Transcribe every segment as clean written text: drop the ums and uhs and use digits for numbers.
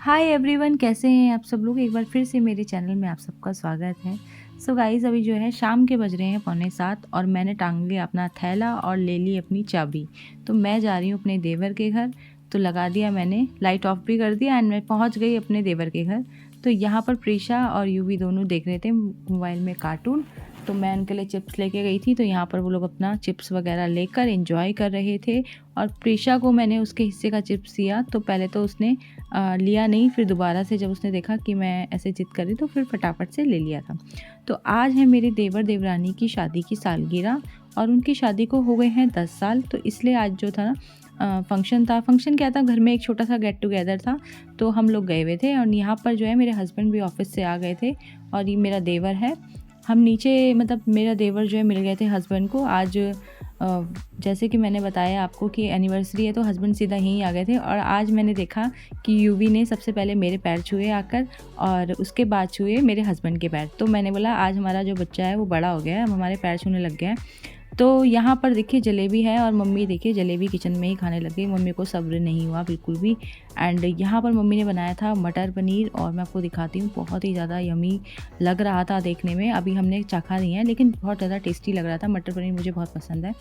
Hi everyone, कैसे हैं आप सब लोग। एक बार फिर से मेरे चैनल में आप सबका स्वागत है। सो गाइस, अभी जो है शाम के बज रहे हैं 6:45 और मैंने टांग लिया अपना थैला और ले ली अपनी चाबी। तो मैं जा रही हूँ अपने देवर के घर। तो लगा दिया मैंने, लाइट ऑफ भी कर दिया एंड मैं पहुँच गई अपने देवर के घर। तो यहाँ पर प्रीशा और यूवी दोनों देख रहे थे मोबाइल में कार्टून। तो मैं उनके लिए चिप्स लेके गई थी, तो यहाँ पर वो लोग अपना चिप्स वगैरह लेकर एंजॉय कर रहे थे। और प्रीशा को मैंने उसके हिस्से का चिप्स दिया, तो पहले तो उसने लिया नहीं, फिर दोबारा से जब उसने देखा कि मैं ऐसे ज़िद कर रही तो फिर फटाफट से ले लिया था। तो आज है मेरे देवर देवरानी की शादी की सालगिरह और उनकी शादी को हो गए हैं 10 साल। तो इसलिए आज जो था ना फंक्शन था। फंक्शन क्या था, घर में एक छोटा सा गेट टुगेदर था, तो हम लोग गए हुए थे। और यहाँ पर जो है मेरे हस्बैंड भी ऑफिस से आ गए थे और ये मेरा देवर है। हम नीचे मतलब मेरा देवर जो है मिल गए थे हस्बैंड को आज। जैसे कि मैंने बताया आपको कि एनिवर्सरी है, तो हस्बैंड सीधा यहीं आ गए थे। और आज मैंने देखा कि यूवी ने सबसे पहले मेरे पैर छुए आकर और उसके बाद छुए मेरे हस्बैंड के पैर। तो मैंने बोला आज हमारा जो बच्चा है वो बड़ा हो गया है, अब हमारे पैर छूने लग गया है। तो यहाँ पर देखिए जलेबी है और मम्मी देखिए जलेबी किचन में ही खाने लग गई। मम्मी को सब्र नहीं हुआ बिल्कुल भी। एंड यहाँ पर मम्मी ने बनाया था मटर पनीर और मैं आपको दिखाती हूँ, बहुत ही ज़्यादा यमी लग रहा था देखने में। अभी हमने चखा नहीं है लेकिन बहुत ज़्यादा टेस्टी लग रहा था। मटर पनीर मुझे बहुत पसंद है।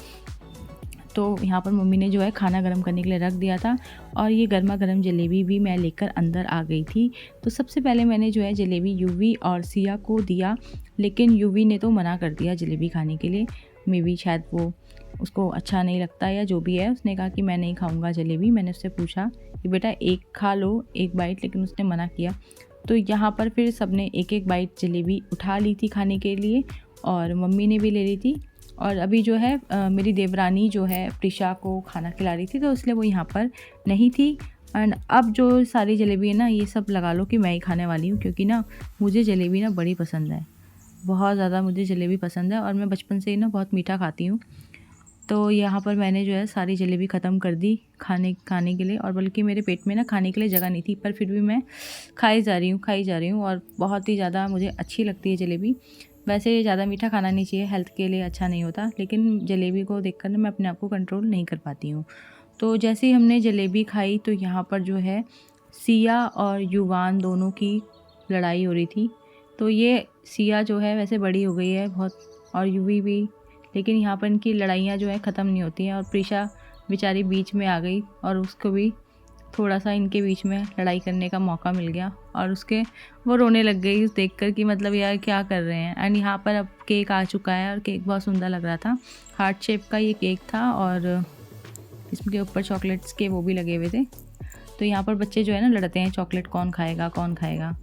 तो यहाँ पर मम्मी ने जो है खाना गर्म करने के लिए रख दिया था और ये गर्मा गर्म जलेबी भी मैं लेकर अंदर आ गई थी। तो सबसे पहले मैंने जो है जलेबी यूवी और सिया को दिया, लेकिन यूवी ने तो मना कर दिया जलेबी खाने के लिए। मे बी शायद वो उसको अच्छा नहीं लगता या जो भी है, उसने कहा कि मैं नहीं खाऊंगा जलेबी। मैंने उससे पूछा कि बेटा एक खा लो एक बाइट, लेकिन उसने मना किया। तो यहाँ पर फिर सबने एक एक बाइट जलेबी उठा ली थी खाने के लिए और मम्मी ने भी ले ली थी। और अभी जो है मेरी देवरानी जो है प्रीशा को खाना खिला रही थी, तो इसलिए वो यहाँ पर नहीं थी। एंड अब जो सारी जलेबी है ना, ये सब लगा लो कि मैं ही खाने वाली हूँ, क्योंकि ना मुझे जलेबी ना बड़ी पसंद है, बहुत ज़्यादा मुझे जलेबी पसंद है। और मैं बचपन से ही ना बहुत मीठा खाती हूँ। तो यहाँ पर मैंने जो है सारी जलेबी ख़त्म कर दी खाने के लिए। और बल्कि मेरे पेट में ना खाने के लिए जगह नहीं थी, पर फिर भी मैं खाई जा रही हूँ और बहुत ही ज़्यादा मुझे अच्छी लगती है जलेबी। वैसे ज़्यादा मीठा खाना नहीं चाहिए, हेल्थ के लिए अच्छा नहीं होता, लेकिन जलेबी को देखकर ना मैं अपने आप को कंट्रोल नहीं कर पाती हूँ। तो जैसे ही हमने जलेबी खाई तो यहाँ पर जो है सिया और युवान दोनों की लड़ाई हो रही थी। तो ये सिया जो है वैसे बड़ी हो गई है बहुत, और यूवी भी, लेकिन यहाँ पर इनकी लड़ाइयाँ जो है ख़त्म नहीं होती हैं। और प्रीशा बेचारी बीच में आ गई और उसको भी थोड़ा सा इनके बीच में लड़ाई करने का मौका मिल गया और उसके वो रोने लग गई देखकर कि मतलब यार क्या कर रहे हैं। एंड यहाँ पर अब केक आ चुका है और केक बहुत सुंदर लग रहा था। हार्ट शेप का ये केक था और इसके ऊपर चॉकलेट्स के वो भी लगे हुए थे। तो यहाँ पर बच्चे जो है ना लड़ते हैं, चॉकलेट कौन खाएगा कौन खाएगा।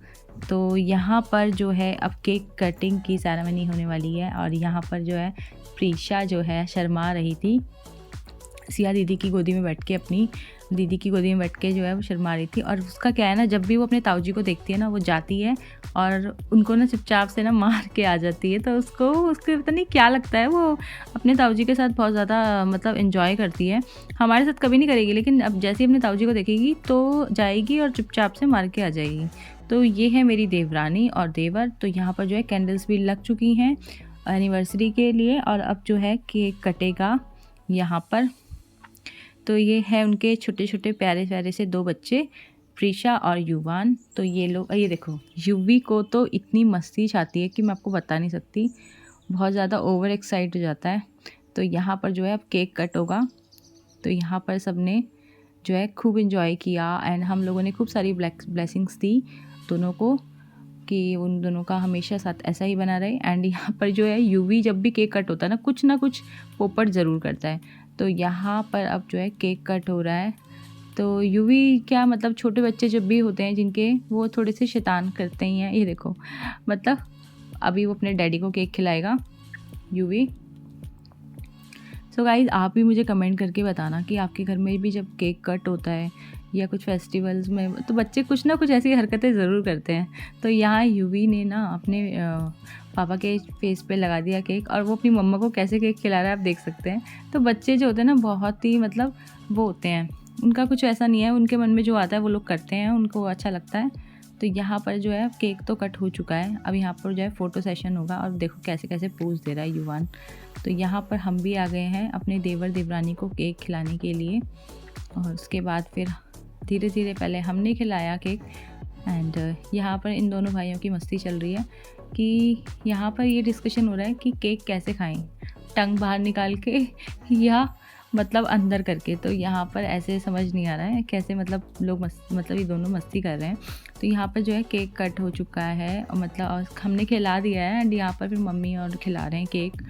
तो यहाँ पर जो है अब केक कटिंग की सेरेमनी होने वाली है और यहाँ पर जो है प्रीशा जो है शर्मा रही थी। सिया दीदी की गोदी में बैठ के, अपनी दीदी की गोदी में बैठ के जो है वो शर्मा रही थी। और उसका क्या है ना, जब भी वो अपने ताऊ जी को देखती है ना, वो जाती है और उनको ना चुपचाप से ना मार के आ जाती है। तो उसको पता नहीं क्या लगता है, वो अपने ताऊ जी के साथ बहुत ज़्यादा मतलब इन्जॉय करती है। हमारे साथ कभी नहीं करेगी, लेकिन अब जैसे ही अपने ताऊ जी को देखेगी तो जाएगी और चुपचाप से मार के आ जाएगी। तो ये है मेरी देवरानी और देवर। तो यहाँ पर जो है कैंडल्स भी लग चुकी हैं एनिवर्सरी के लिए और अब जो है केक कटेगा यहाँ पर। तो ये है उनके छोटे छोटे प्यारे प्यारे से दो बच्चे, प्रीशा और युवान। तो ये लोग, ये देखो युवी को तो इतनी मस्ती छाती है कि मैं आपको बता नहीं सकती, बहुत ज़्यादा ओवर एक्साइट हो जाता है। तो यहाँ पर जो है अब केक कट होगा। तो यहाँ पर सब ने जो है खूब इन्जॉय किया एंड हम लोगों ने खूब सारी ब्लेसिंग्स दी दोनों को कि उन दोनों का हमेशा साथ ऐसा ही बना रहे। एंड यहाँ पर जो है यूवी जब भी केक कट होता है ना कुछ पोपट ज़रूर करता है। तो यहाँ पर अब जो है केक कट हो रहा है। तो यूवी क्या मतलब छोटे बच्चे जब भी होते हैं जिनके, वो थोड़े से शैतान करते ही हैं। ये देखो मतलब अभी वो अपने डैडी को केक खिलाएगा यूवी। सो गाइज, आप भी मुझे कमेंट करके बताना कि आपके घर में भी जब केक कट होता है या कुछ फेस्टिवल्स में, तो बच्चे कुछ ना कुछ ऐसी हरकतें ज़रूर करते हैं। तो यहाँ यूवी ने ना अपने पापा के फेस पे लगा दिया केक और वो अपनी मम्मा को कैसे केक खिला रहा है आप देख सकते हैं। तो बच्चे जो होते हैं ना बहुत ही मतलब वो होते हैं, उनका कुछ ऐसा नहीं है, उनके मन में जो आता है वो लोग करते हैं, उनको अच्छा लगता है। तो यहाँ पर जो है केक तो कट हो चुका है, अब यहाँ पर जो है फ़ोटो सेशन होगा और देखो कैसे कैसे पोज दे रहा है युवान। तो यहाँ पर हम भी आ गए हैं अपने देवर देवरानी को केक खिलाने के लिए। और उसके बाद फिर धीरे धीरे पहले हमने खिलाया केक एंड यहाँ पर इन दोनों भाइयों की मस्ती चल रही है कि यहाँ पर ये डिस्कशन हो रहा है कि केक कैसे खाएं, टंग बाहर निकाल के या मतलब अंदर करके। तो यहाँ पर ऐसे समझ नहीं आ रहा है कैसे, मतलब लोग मतलब ये दोनों मस्ती कर रहे हैं। तो यहाँ पर जो है केक कट हो चुका है और मतलब और हमने खिला दिया है। एंड यहाँ पर फिर मम्मी और खिला रहे हैं केक,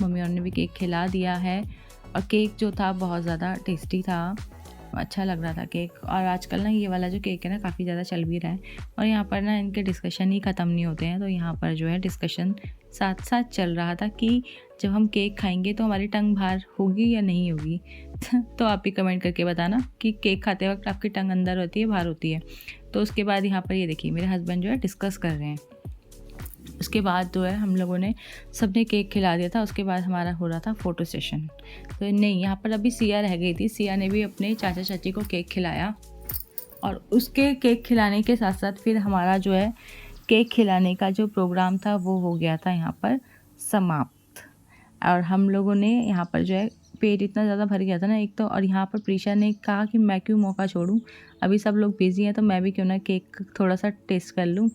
मम्मी और ने भी केक खिला दिया है। और केक जो था बहुत ज़्यादा टेस्टी था, अच्छा लग रहा था केक। और आजकल ना ये वाला जो केक है ना काफ़ी ज़्यादा चल भी रहा है और यहाँ पर ना इनके डिस्कशन ही ख़त्म नहीं होते हैं। तो यहाँ पर जो है डिस्कशन साथ साथ चल रहा था कि जब हम केक खाएंगे तो हमारी टंग बाहर होगी या नहीं होगी। तो आप भी कमेंट करके बताना कि केक खाते वक्त आपकी टंग अंदर होती है बाहर होती है। तो उसके बाद यहाँ पर ये देखिए मेरे हस्बैंड जो है डिस्कस कर रहे हैं। उसके बाद जो है हम लोगों ने सबने केक खिला दिया था। उसके बाद हमारा हो रहा था फ़ोटो सेशन। तो नहीं, यहाँ पर अभी सिया रह गई थी। सिया ने भी अपने चाचा चाची को केक खिलाया और उसके केक खिलाने के साथ साथ फिर हमारा जो है केक खिलाने का जो प्रोग्राम था वो हो गया था यहाँ पर समाप्त। और हम लोगों ने यहाँ पर जो है पेट इतना ज़्यादा भर गया था ना एक तो, और यहाँ पर प्रीशा ने कहा कि मैं क्यों मौका छोड़ूं, अभी सब लोग बिज़ी हैं तो मैं भी क्यों ना केक थोड़ा सा टेस्ट कर लूँ।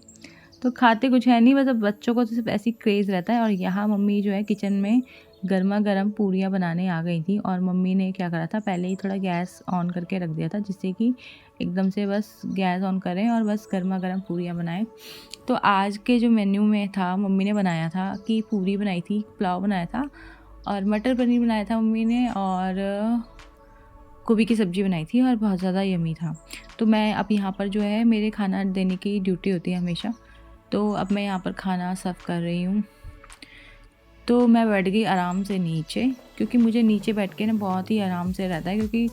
तो खाते कुछ है नहीं, मतलब बच्चों को तो सिर्फ ऐसी क्रेज़ रहता है। और यहाँ मम्मी जो है किचन में गर्मा गर्म पूरियाँ बनाने आ गई थी और मम्मी ने क्या करा था, पहले ही थोड़ा गैस ऑन करके रख दिया था जिससे कि एकदम से बस गैस ऑन करें और बस गर्मा गर्म पूरियाँ बनाएं। तो आज के जो मेन्यू में था मम्मी ने बनाया था कि पूरी बनाई थी, पुलाव बनाया था और मटर पनीर बनाया था मम्मी ने, और गोभी की सब्ज़ी बनाई थी और बहुत ज़्यादा यमी था। तो मैं अब यहाँ पर जो है मेरे खाना देने की ड्यूटी होती है हमेशा, तो अब मैं यहाँ पर खाना सर्व कर रही हूँ। तो मैं बैठ गई आराम से नीचे, क्योंकि मुझे नीचे बैठ के ना बहुत ही आराम से रहता है, क्योंकि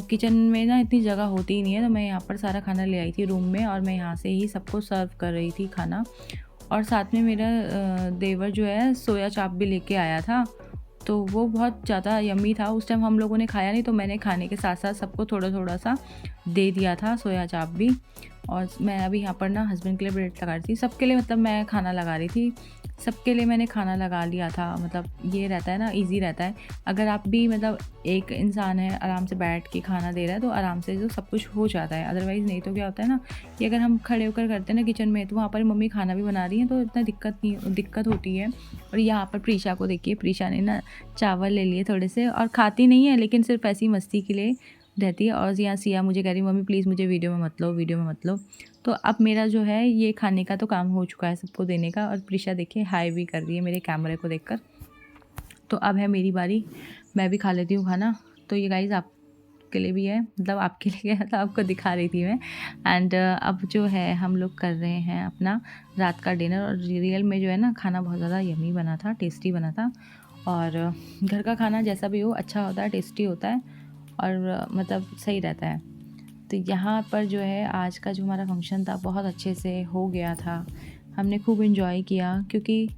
किचन में ना इतनी जगह होती ही नहीं है। तो मैं यहाँ पर सारा खाना ले आई थी रूम में और मैं यहाँ से ही सबको सर्व कर रही थी खाना। और साथ में मेरा देवर जो है सोया चाप भी लेके आया था, तो वो बहुत ज़्यादा यम्मी था। उस टाइम हम लोगों ने खाया नहीं, तो मैंने खाने के साथ साथ सबको थोड़ा थोड़ा सा दे दिया था सोया चाप भी। और मैं अभी यहाँ पर ना हस्बैंड के लिए ब्रेड लगा रही थी, सबके लिए मतलब मैं खाना लगा रही थी, सबके लिए मैंने खाना लगा लिया था। मतलब ये रहता है ना, इजी रहता है। अगर आप भी मतलब एक इंसान है आराम से बैठ के खाना दे रहा है तो आराम से जो सब कुछ हो जाता है। अदरवाइज़ नहीं तो क्या होता है ना कि अगर हम खड़े होकर करते हैं ना किचन में, तो वहाँ पर मम्मी खाना भी बना रही है तो इतना दिक्कत होती है। और यहाँ पर प्रीशा को देखिए, प्रीशा ने ना चावल ले लिए थोड़े से और खाती नहीं है लेकिन सिर्फ ऐसी मस्ती के लिए रहती है। और यहाँ सिया मुझे कह रही मम्मी प्लीज़ मुझे वीडियो में मत लो, वीडियो में मत लो। तो अब मेरा जो है ये खाने का तो काम हो चुका है सबको देने का। और प्रीशा देखिए हाय भी कर रही है मेरे कैमरे को देखकर। तो अब है मेरी बारी, मैं भी खा लेती हूँ खाना। तो ये गाइज़ आपके लिए भी है, मतलब आपके लिए तो आपको दिखा रही थी मैं। एंड अब जो है हम लोग कर रहे हैं अपना रात का डिनर। और रियल में जो है ना खाना बहुत ज़्यादा यमी बना था, टेस्टी बना था। और घर का खाना जैसा भी हो अच्छा होता है, टेस्टी होता है और मतलब सही रहता है। तो यहाँ पर जो है आज का जो हमारा फंक्शन था बहुत अच्छे से हो गया था, हमने खूब इन्जॉय किया। क्योंकि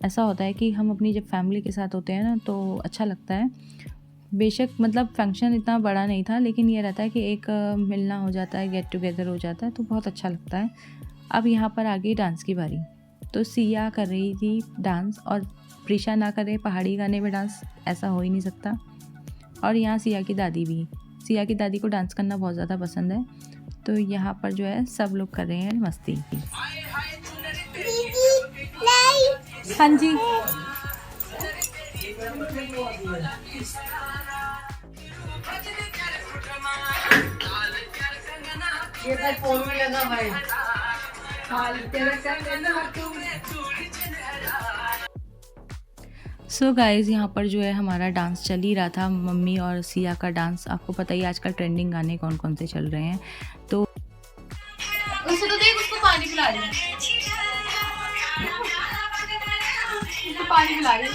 ऐसा होता है कि हम अपनी जब फैमिली के साथ होते हैं ना तो अच्छा लगता है। बेशक मतलब फंक्शन इतना बड़ा नहीं था, लेकिन ये रहता है कि एक मिलना हो जाता है, गेट टुगेदर हो जाता है, तो बहुत अच्छा लगता है। अब यहाँ पर आ गई डांस की बारी। तो सिया कर रही थी डांस और प्रीशा ना करे पहाड़ी गाने में डांस, ऐसा हो ही नहीं सकता। और यहाँ सिया की दादी भी, सिया की दादी को डांस करना बहुत ज़्यादा पसंद है। तो यहाँ पर जो है सब लोग कर रहे हैं मस्ती। हाँ जी, सो गाइज़ यहाँ पर जो है हमारा डांस चल ही रहा था, मम्मी और सिया का डांस। आपको पता ही आजकल ट्रेंडिंग गाने कौन कौन से चल रहे हैं। तो उसे तो देख, उसको पानी पिला रही है, उसको पानी पिला रही है।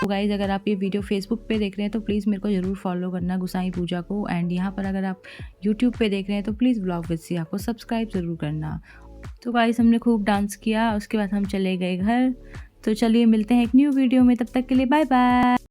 तो गाइज़ अगर आप ये वीडियो फेसबुक पे देख रहे हैं तो प्लीज़ मेरे को ज़रूर फॉलो करना गुसाई पूजा को। एंड यहाँ पर अगर आप यूट्यूब पे देख रहे हैं तो प्लीज़ ब्लॉग विद सिया को सब्सक्राइब ज़रूर करना। तो गाइज़ हमने खूब डांस किया, उसके बाद हम चले गए घर। तो चलिए मिलते हैं एक न्यू वीडियो में, तब तक के लिए बाय बाय।